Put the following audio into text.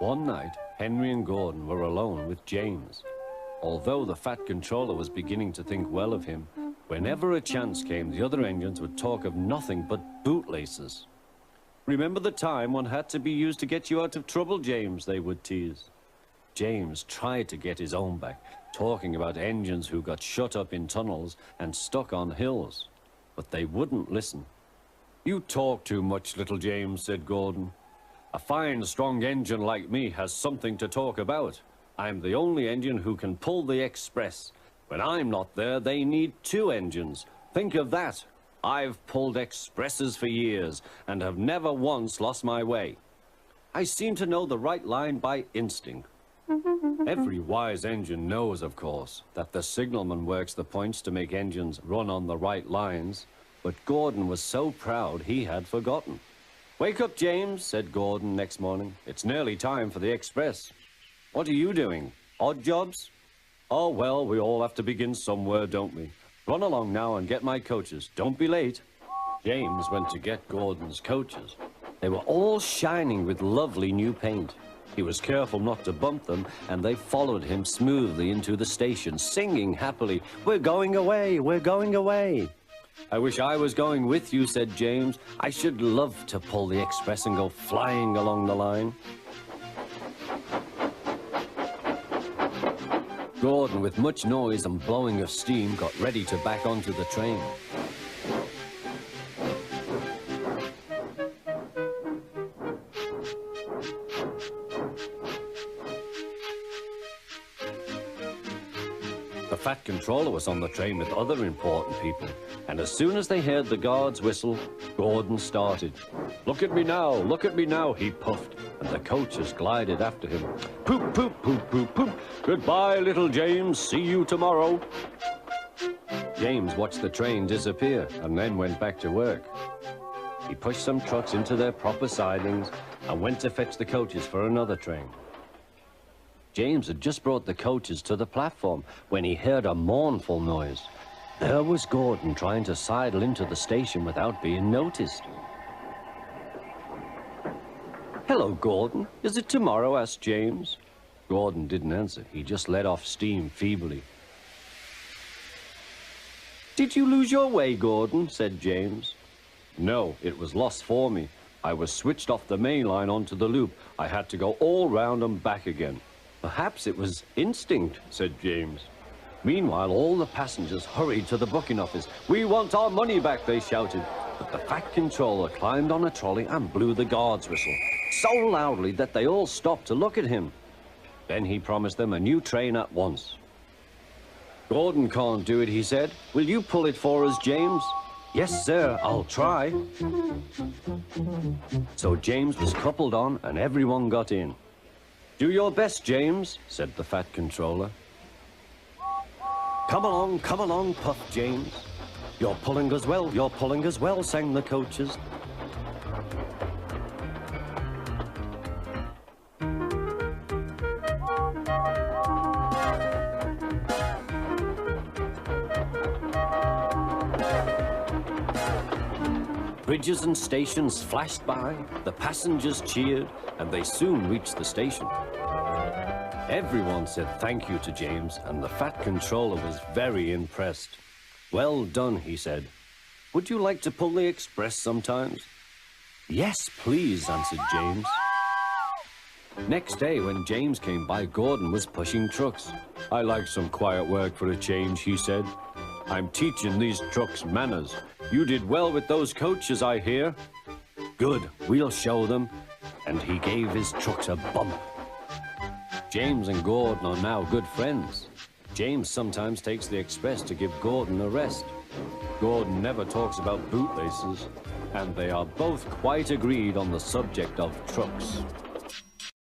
One night, Henry and Gordon were alone with James. Although the Fat Controller was beginning to think well of him, whenever a chance came, the other engines would talk of nothing but bootlaces. "Remember the time one had to be used to get you out of trouble, James," they would tease. James tried to get his own back, talking about engines who got shut up in tunnels and stuck on hills. But they wouldn't listen. "You talk too much, little James," said Gordon. "A fine, strong engine like me has something to talk about. I'm the only engine who can pull the express. When I'm not there, they need two engines. Think of that. I've pulled expresses for years and have never once lost my way. I seem to know the right line by instinct." Every wise engine knows, of course, that the signalman works the points to make engines run on the right lines, but Gordon was so proud he had forgotten. "Wake up, James," said Gordon next morning. "It's nearly time for the express." "What are you doing? Odd jobs?" "Oh, well, we all have to begin somewhere, don't we? Run along now and get my coaches. Don't be late." James went to get Gordon's coaches. They were all shining with lovely new paint. He was careful not to bump them, and they followed him smoothly into the station, singing happily, "We're going away, we're going away." "I wish I was going with you," said James. "I should love to pull the express and go flying along the line." Gordon, with much noise and blowing of steam, got ready to back onto the train. The Fat Controller was on the train with other important people, and as soon as they heard the guard's whistle, Gordon started. Look at me now," he puffed, and the coaches glided after him. "Poop, poop, poop, poop, poop. Goodbye, little James. See you tomorrow." James watched the train disappear and then went back to work. He pushed some trucks into their proper sidings and went to fetch the coaches for another train. James had just brought the coaches to the platform when he heard a mournful noise. There was Gordon trying to sidle into the station without being noticed. "Hello, Gordon. Is it tomorrow?" asked James. Gordon didn't answer. He just let off steam feebly. "Did you lose your way, Gordon?" said James. "No, it was lost for me. I was switched off the main line onto the loop. I had to go all round and back again." "Perhaps it was instinct," said James. Meanwhile, all the passengers hurried to the booking office. "We want our money back," they shouted. But the Fat Controller climbed on a trolley and blew the guard's whistle, so loudly that they all stopped to look at him. Then he promised them a new train at once. "Gordon can't do it," he said. "Will you pull it for us, James?" "Yes, sir, I'll try." So James was coupled on and everyone got in. "Do your best, James," said the Fat Controller. Come along, puffed James. You're pulling us well, sang the coaches. Bridges and stations flashed by, the passengers cheered, and they soon reached the station. Everyone said thank you to James, and the Fat Controller was very impressed. "Well done," he said. "Would you like to pull the express sometimes?" "Yes, please," answered James. Next day, when James came by, Gordon was pushing trucks. "I like some quiet work for a change," he said. "I'm teaching these trucks manners. You did well with those coaches, I hear." "Good, we'll show them." And he gave his trucks a bump. James and Gordon are now good friends. James sometimes takes the express to give Gordon a rest. Gordon never talks about bootlaces, and they are both quite agreed on the subject of trucks.